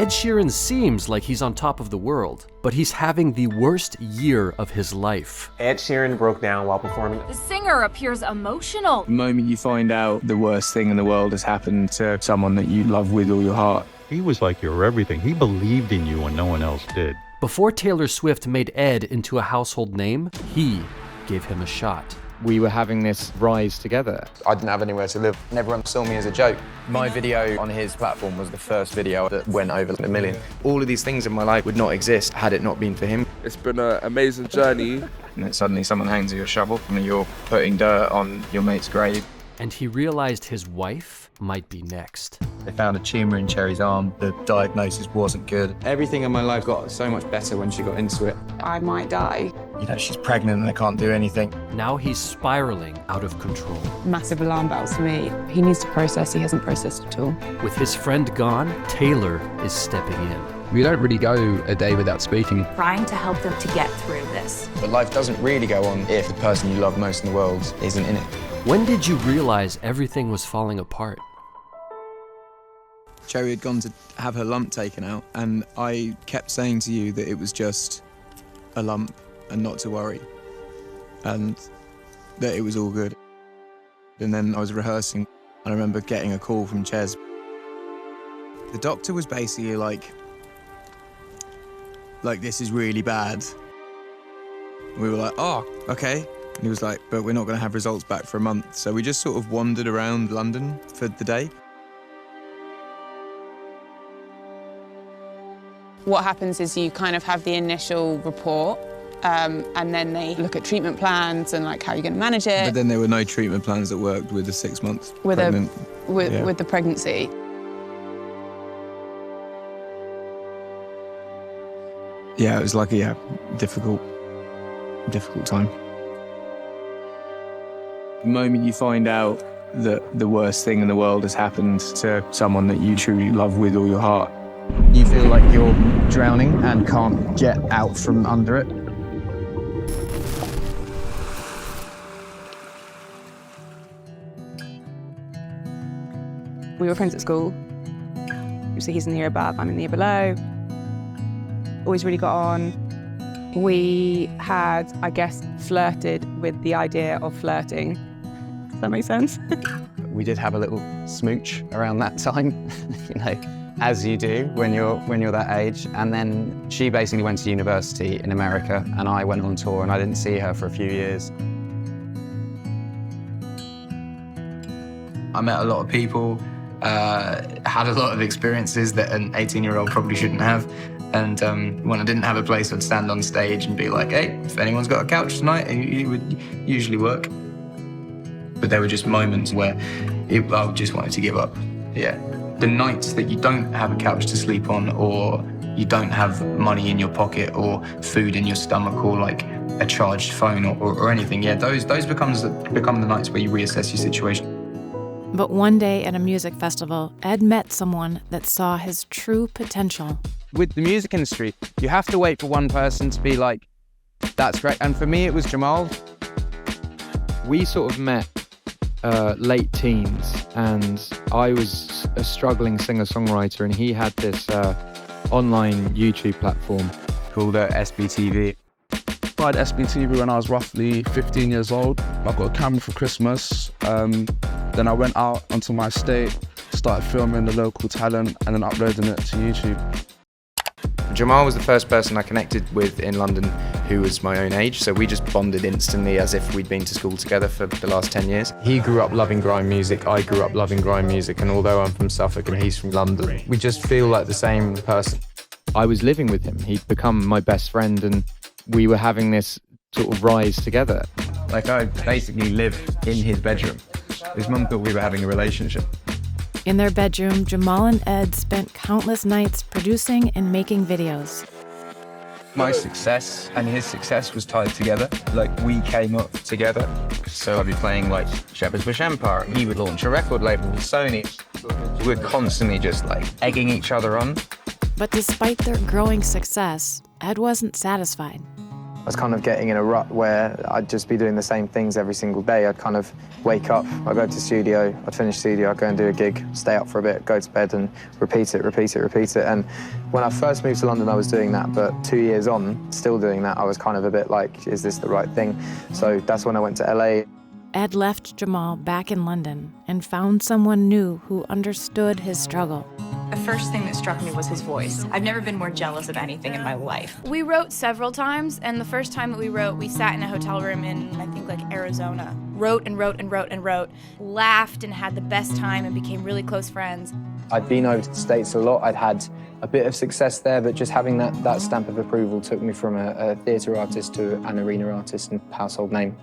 Ed Sheeran seems like he's on top of the world, but he's having the worst year of his life. Ed Sheeran broke down while performing. The singer appears emotional. The moment you find out the worst thing in the world has happened to someone that you love with all your heart. He was like your everything. He believed in you when no one else did. Before Taylor Swift made Ed into a household name, he gave him a shot. We were having this rise together. I didn't have anywhere to live, and everyone saw me as a joke. My video on his platform was the first video that went over 1 million. All of these things in my life would not exist had it not been for him. It's been an amazing journey. And then suddenly someone hangs you a shovel and you're putting dirt on your mate's grave. And he realized his wife might be next. They found a tumour in Cherry's arm. The diagnosis wasn't good. Everything in my life got so much better when she got into it. I might die. You know, she's pregnant and they can't do anything. Now he's spiraling out of control. Massive alarm bells for me. He needs to process. He hasn't processed at all. With his friend gone, Taylor is stepping in. We don't really go a day without speaking. Trying to help them to get through this. But life doesn't really go on if the person you love most in the world isn't in it. When did you realize everything was falling apart? Cherry had gone to have her lump taken out, and I kept saying to you that it was just a lump and not to worry, and that it was all good. And then I was rehearsing, and I remember getting a call from Ches. The doctor was basically like, this is really bad. We were like, oh, okay. And he was like, but we're not going to have results back for a month. So we just sort of wandered around London for the day. What happens is you kind of have the initial report, and then they look at treatment plans and like how you're going to manage it. But then there were no treatment plans that worked with the 6 months with pregnant. With the pregnancy. Yeah, it was like a difficult time. The moment you find out that the worst thing in the world has happened to someone that you truly love with all your heart, you feel like you're drowning and can't get out from under it. We were friends at school. So he's in the year above, I'm in the year below. Always really got on. We had, I guess, flirted with the idea of flirting. Does that make sense? We did have a little smooch around that time, you know, as you do when you're that age. And then she basically went to university in America, and I went on tour, and I didn't see her for a few years. I met a lot of people, had a lot of experiences that an 18-year-old probably shouldn't have. And when I didn't have a place, I'd stand on stage and be like, hey, if anyone's got a couch tonight, it would usually work. But there were just moments where I just wanted to give up. Yeah. The nights that you don't have a couch to sleep on, or you don't have money in your pocket, or food in your stomach, or like a charged phone or anything, yeah, those become the nights where you reassess your situation. But one day at a music festival, Ed met someone that saw his true potential. With the music industry, you have to wait for one person to be like, that's great. And for me, it was Jamal. We sort of met late teens, and I was a struggling singer-songwriter, and he had this online YouTube platform called SBTV. I had SBTV when I was roughly 15 years old. I got a camera for Christmas. Then I went out onto my estate, started filming the local talent, and then uploading it to YouTube. Jamal was the first person I connected with in London who was my own age, so we just bonded instantly as if we'd been to school together for the last 10 years. He grew up loving grime music, I grew up loving grime music, and although I'm from Suffolk and he's from London, we just feel like the same person. I was living with him. He'd become my best friend, and we were having this sort of rise together. Like, I basically lived in his bedroom. His mum thought we were having a relationship. In their bedroom, Jamal and Ed spent countless nights producing and making videos. My success and his success was tied together. Like, we came up together. So I'd be playing like Shepherd's Bush Empire. He would launch a record label with Sony. We're constantly just like egging each other on. But despite their growing success, Ed wasn't satisfied. I was kind of getting in a rut where I'd just be doing the same things every single day. I'd kind of wake up, I'd go to the studio, I'd finish studio, I'd go and do a gig, stay up for a bit, go to bed and repeat it. And when I first moved to London, I was doing that, but 2 years on, still doing that, I was kind of a bit like, is this the right thing? So that's when I went to LA. Ed left Jamal back in London and found someone new who understood his struggle. The first thing that struck me was his voice. I've never been more jealous of anything in my life. We wrote several times, and the first time that we wrote, we sat in a hotel room in, I think, like Arizona. Wrote and wrote and wrote and wrote, laughed and had the best time and became really close friends. I'd been over to the States a lot. I'd had a bit of success there, but just having that stamp of approval took me from a theatre artist to an arena artist and household name.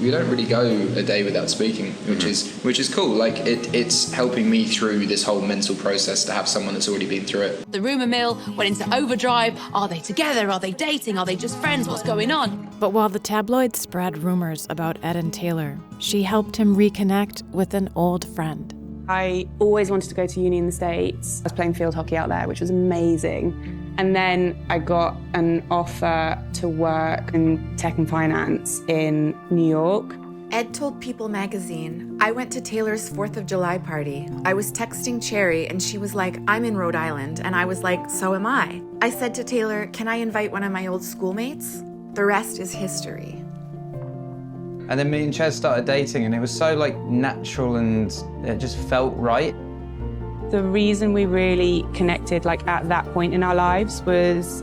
We don't really go a day without speaking, which is cool. Like it's helping me through this whole mental process to have someone that's already been through it. The rumour mill went into overdrive. Are they together? Are they dating? Are they just friends? What's going on? But while the tabloids spread rumors about Ed and Taylor, she helped him reconnect with an old friend. I always wanted to go to uni in the States. I was playing field hockey out there, which was amazing. And then I got an offer to work in tech and finance in New York. Ed told People magazine, I went to Taylor's 4th of July party. I was texting Cherry and she was like, I'm in Rhode Island. And I was like, so am I. I said to Taylor, can I invite one of my old schoolmates? The rest is history. And then me and Ches started dating and it was so like natural and it just felt right. The reason we really connected like at that point in our lives was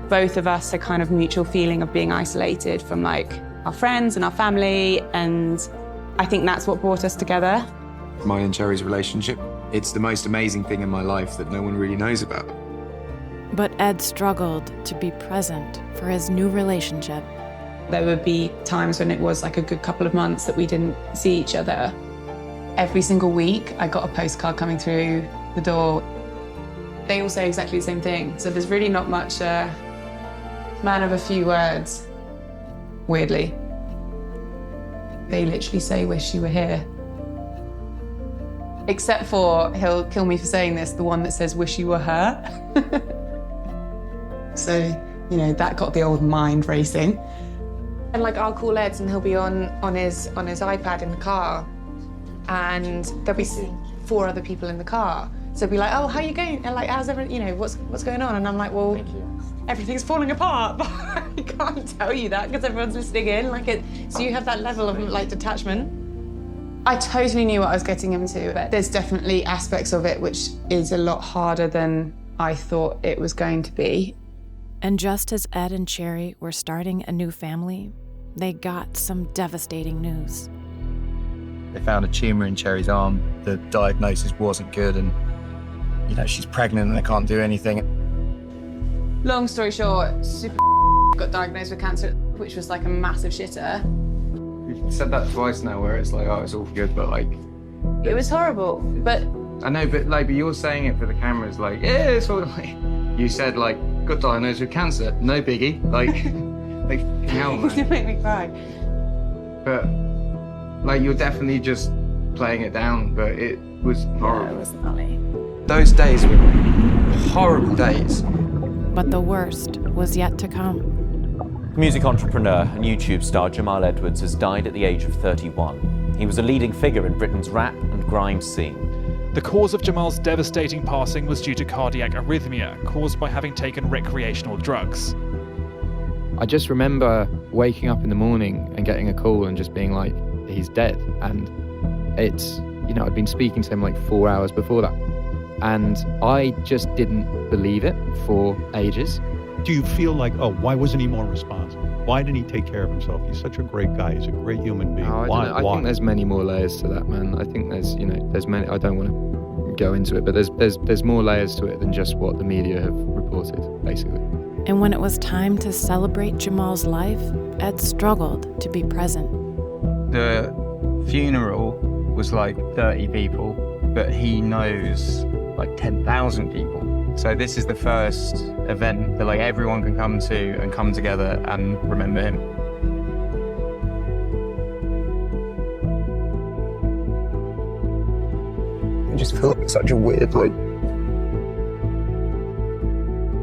both of us a kind of mutual feeling of being isolated from like our friends and our family, and I think that's what brought us together. Mine and Cherry's relationship, it's the most amazing thing in my life that no one really knows about. But Ed struggled to be present for his new relationship. There would be times when it was like a good couple of months that we didn't see each other. Every single week, I got a postcard coming through the door. They all say exactly the same thing, so there's really not much man of a few words, weirdly. They literally say, wish you were here. Except for, he'll kill me for saying this, the one that says, wish you were her. So, you know, that got the old mind racing. And like, I'll call Ed and he'll be on his iPad in the car, and there'll be 4 other people in the car. So he'll be like, oh, how are you going? And like, how's everything, you know, what's going on? And I'm like, well, everything's falling apart. But I can't tell you that because everyone's listening in. Like so you have that level of like detachment. I totally knew what I was getting into, but there's definitely aspects of it which is a lot harder than I thought it was going to be. And just as Ed and Cherry were starting a new family, they got some devastating news. They found a tumour in Cherry's arm. The diagnosis wasn't good and, you know, she's pregnant and they can't do anything. Long story short, super got diagnosed with cancer, which was like a massive shitter. You've said that twice now where it's like, oh, it's all good, but like... It was horrible, but... I know, but like, but you're saying it for the cameras, like, yeah, it's all like... You said, like, got diagnosed with cancer, no biggie, like hell, man. You make me cry. But, like, you're definitely just playing it down, but it was horrible. Yeah, it was gnarly. Those days were horrible days. But the worst was yet to come. Music entrepreneur and YouTube star Jamal Edwards has died at the age of 31. He was a leading figure in Britain's rap and grime scene. The cause of Jamal's devastating passing was due to cardiac arrhythmia caused by having taken recreational drugs. I just remember waking up in the morning and getting a call and just being like, he's dead. And it's, you know, I'd been speaking to him like 4 hours before that. And I just didn't believe it for ages. Do you feel like, oh, why wasn't he more responsible? Why didn't he take care of himself? He's such a great guy. He's a great human being. I think there's many more layers to that, man. I think there's, you know, there's many. I don't want to go into it, but there's more layers to it than just what the media have reported, basically. And when it was time to celebrate Jamal's life, Ed struggled to be present. The funeral was like 30 people, but he knows like 10,000 people. So this is the first event that like everyone can come to and come together and remember him. I just feel like such a weird, like,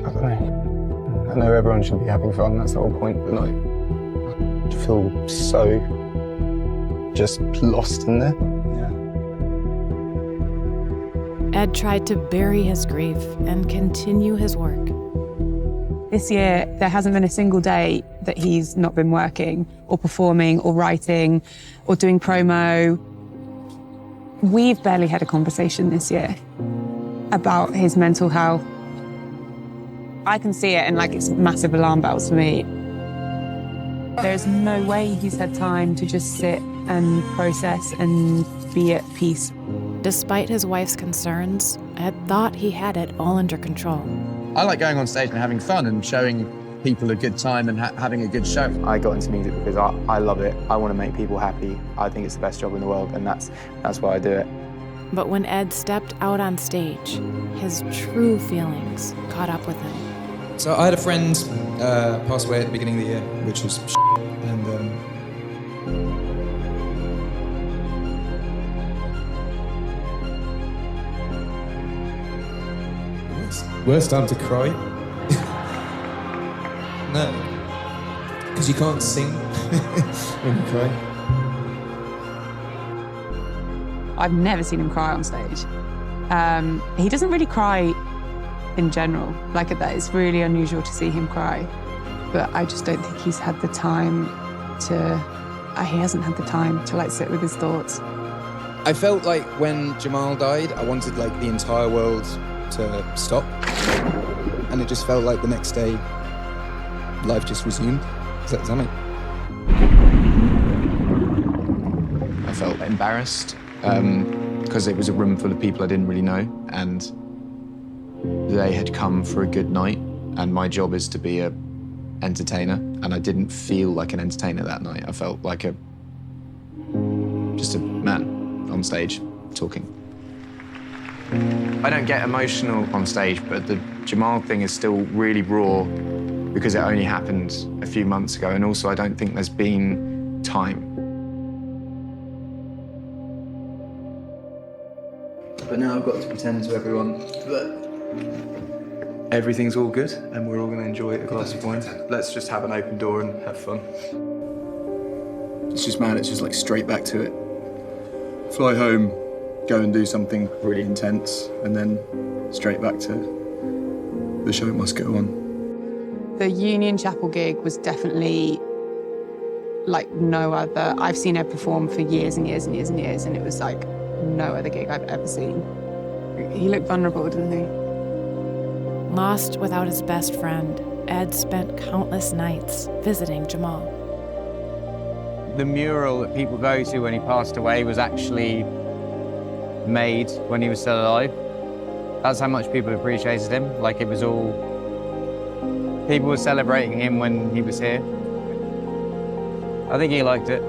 I don't know. I know everyone should be having fun, that's the whole point, but like, I feel so just lost in there. Ed tried to bury his grief and continue his work. This year, there hasn't been a single day that he's not been working or performing or writing or doing promo. We've barely had a conversation this year about his mental health. I can see it and like it's massive alarm bells for me. There's no way he's had time to just sit and process and be at peace. Despite his wife's concerns, Ed thought he had it all under control. I like going on stage and having fun and showing people a good time and having a good show. I got into music because I love it. I want to make people happy. I think it's the best job in the world, and that's why I do it. But when Ed stepped out on stage, his true feelings caught up with him. So I had a friend pass away at the beginning of the year, which was and worst time to cry? No, because you can't sing when you cry. I've never seen him cry on stage. He doesn't really cry in general. Like that, it's really unusual to see him cry. But I just don't think he's had the time to, he hasn't had the time to like sit with his thoughts. I felt like when Jamal died, I wanted like the entire world to stop. And it just felt like the next day, life just resumed. Does that make? I felt embarrassed because it was a room full of people I didn't really know, and they had come for a good night, and my job is to be an entertainer, and I didn't feel like an entertainer that night. I felt like just a man on stage talking. I don't get emotional on stage, but the Jamal thing is still really raw because it only happened a few months ago, and also I don't think there's been time. But now I've got to pretend to everyone that everything's all good and we're all going to enjoy a glass of wine. Let's just have an open door and have fun. It's just mad, it's just like straight back to it. Fly home, go and do something really intense, and then straight back to the show must go on. The Union Chapel gig was definitely like no other. I've seen Ed perform for years and years and years and years, and it was like no other gig I've ever seen. He looked vulnerable, didn't he? Lost without his best friend, Ed spent countless nights visiting Jamal. The mural that people go to when he passed away was actually made when he was still alive. That's how much people appreciated him. Like it was all, people were celebrating him when he was here. I think he liked it.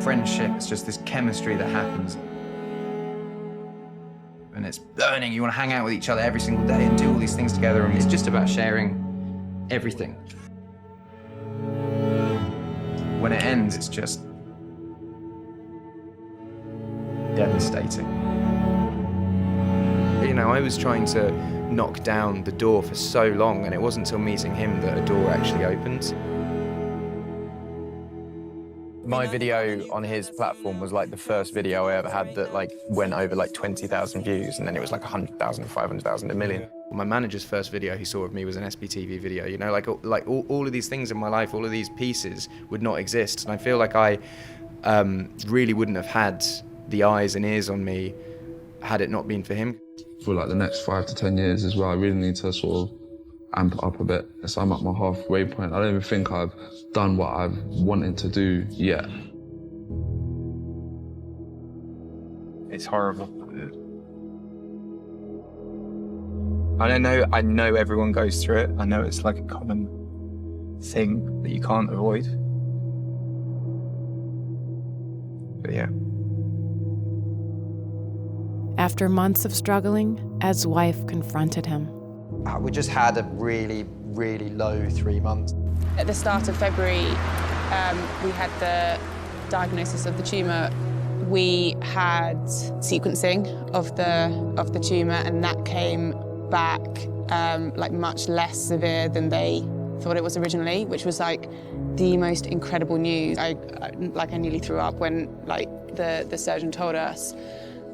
Friendship, it's just this chemistry that happens. And it's burning, you want to hang out with each other every single day and do all these things together, and it's just about sharing everything. When it ends, it's just devastating. You know, I was trying to knock down the door for so long, and it wasn't until meeting him that a door actually opened. My video on his platform was like the first video I ever had that like went over like 20,000 views, and then it was like 100,000, 500,000, a million. My manager's first video he saw of me was an SBTV video, you know, like all of these things in my life, all of these pieces would not exist. And I feel like I really wouldn't have had the eyes and ears on me had it not been for him. For like the next 5 to 10 years as well, I really need to sort of amp it up a bit. So I'm at my halfway point. I don't even think I've done what I've wanted to do yet. It's horrible. I know everyone goes through it. I know it's like a common thing that you can't avoid. yeah. After months of struggling, Ed's wife confronted him. We just had a really, really low 3 months. At the start of February, we had the diagnosis of the tumour. We had sequencing of the tumour, and that came back like much less severe than they thought it was originally, which was like the most incredible news. I nearly threw up when the surgeon told us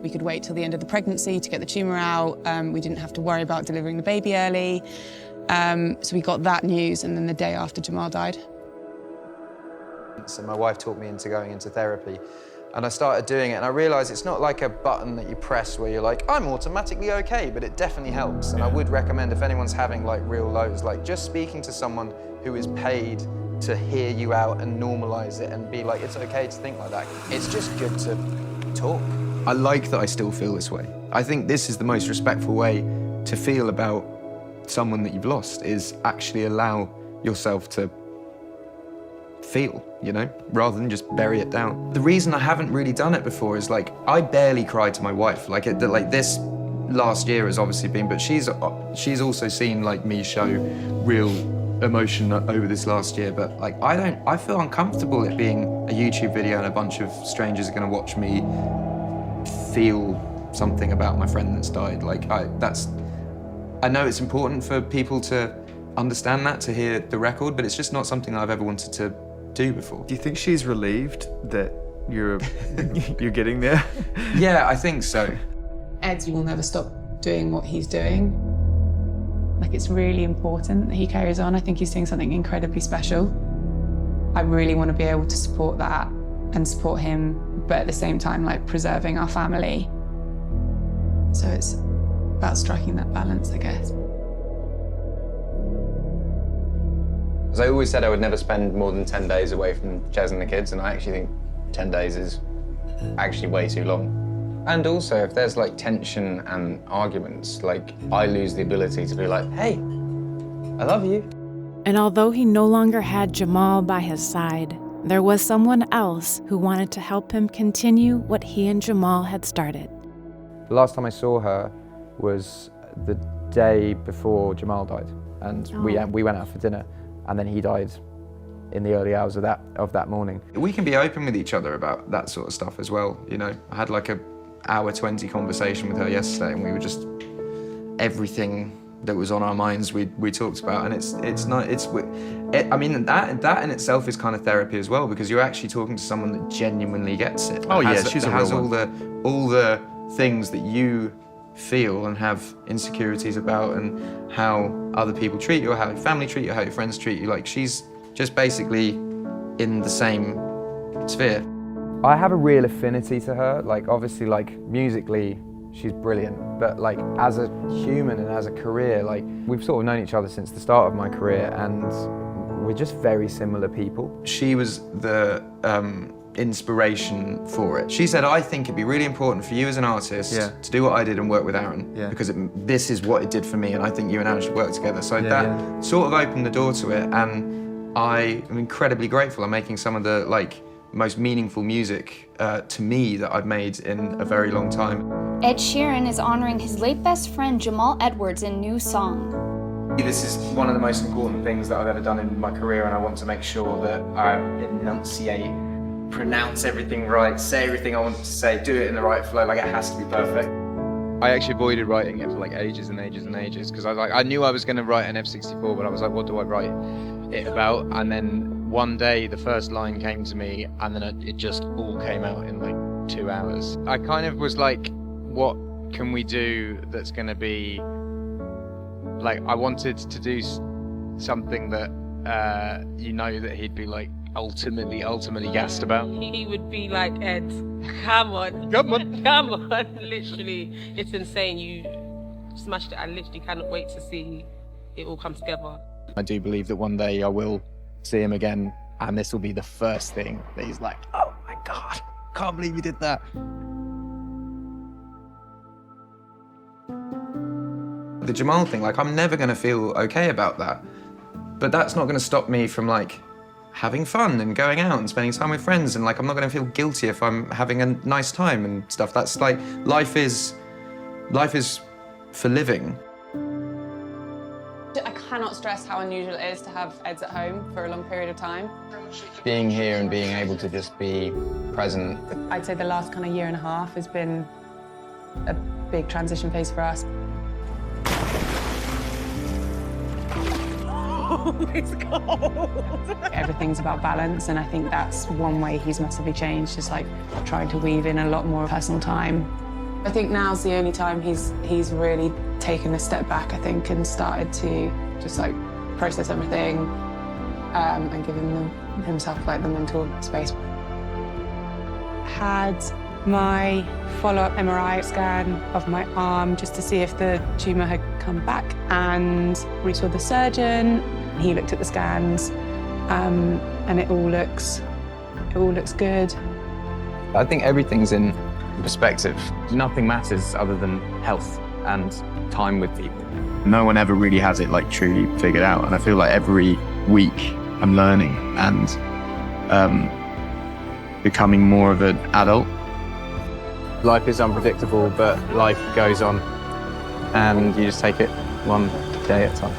we could wait till the end of the pregnancy to get the tumour out. We didn't have to worry about delivering the baby early. So we got that news, and then the day after Jamal died. So my wife talked me into going into therapy, and I started doing it, and I realised it's not like a button that you press where you're like, I'm automatically okay, but it definitely helps. And I would recommend, if anyone's having like real lows, like just speaking to someone who is paid to hear you out and normalise it and be like, it's okay to think like that. It's just good to talk. I like that I still feel this way. I think this is the most respectful way to feel about someone that you've lost, is actually allow yourself to feel, you know, rather than just bury it down. The reason I haven't really done it before is like, I barely cried to my wife. Like this last year has obviously been, but she's also seen like me show real emotion over this last year. But like, I feel uncomfortable it being a YouTube video and a bunch of strangers are gonna watch me feel something about my friend that's died. Like I know it's important for people to understand that, to hear the record, but it's just not something I've ever wanted to do before. Do you think she's relieved that you're getting there? Yeah, I think so. Ed will never stop doing what he's doing. Like, it's really important that he carries on. I think he's doing something incredibly special. I really want to be able to support that and support him, but at the same time, like, preserving our family. So it's about striking that balance, I guess. As I always said, I would never spend more than 10 days away from Jez and the kids, and I actually think 10 days is actually way too long. And also, if there's like tension and arguments, like I lose the ability to be like, hey, I love you. And although he no longer had Jamal by his side, there was someone else who wanted to help him continue what he and Jamal had started. The last time I saw her was the day before Jamal died, and we went out for dinner, and then he died in the early hours of that morning. We can be open with each other about that sort of stuff as well, you know. I had like a hour 20 conversation with her yesterday, and we were just, everything that was on our minds we talked about, and I mean that in itself is kind of therapy as well, because you're actually talking to someone that genuinely gets it. Oh yeah, she's a real one. all the things that you feel and have insecurities about, and how other people treat you, or how your family treat you, how your friends treat you. Like, she's just basically in the same sphere. I have a real affinity to her. Like, obviously, like, musically, she's brilliant, but like, as a human and as a career, like, we've sort of known each other since the start of my career, and we're just very similar people. She was the inspiration for it. She said, I think it'd be really important for you as an artist to do what I did and work with Aaron, because this is what it did for me, and I think you and Aaron should work together. So that sort of opened the door to it, and I am incredibly grateful. I'm making some of the like most meaningful music to me that I've made in a very long time. Ed Sheeran is honoring his late best friend Jamal Edwards in new song. This is one of the most important things that I've ever done in my career, and I want to make sure that I enunciate, pronounce everything right, say everything I want to say, do it in the right flow. Like, it has to be perfect. I actually avoided writing it for like ages and ages and ages, because I knew I was going to write an F64, but I was like, what do I write it about? And then one day the first line came to me, and then it just all came out in like 2 hours. I kind of was like, what can we do that's going to be like, I wanted to do something that you know that he'd be like ultimately gassed about. He would be like, Ed, come on. Literally, it's insane. You smashed it. I literally cannot wait to see it all come together. I do believe that one day I will see him again, and this will be the first thing that he's like, oh my God, can't believe you did that. The Jamal thing, like, I'm never gonna feel okay about that, but that's not gonna stop me from like having fun and going out and spending time with friends, and like I'm not going to feel guilty if I'm having a nice time and stuff. That's like life is for living. I cannot stress how unusual it is to have Eds at home for a long period of time. Being here and being able to just be present. I'd say the last kind of year and a half has been a big transition phase for us. Oh, it's cold. Everything's about balance, and I think that's one way he's massively changed, just like trying to weave in a lot more personal time. I think now's the only time he's really taken a step back, I think, and started to just like process everything and giving himself like the mental space. Had my follow-up MRI scan of my arm just to see if the tumour had come back, and we saw the surgeon. He looked at the scans, and it all looks good. I think everything's in perspective. Nothing matters other than health and time with people. No one ever really has it like truly figured out, and I feel like every week I'm learning and becoming more of an adult. Life is unpredictable, but life goes on, and you just take it one day at a time.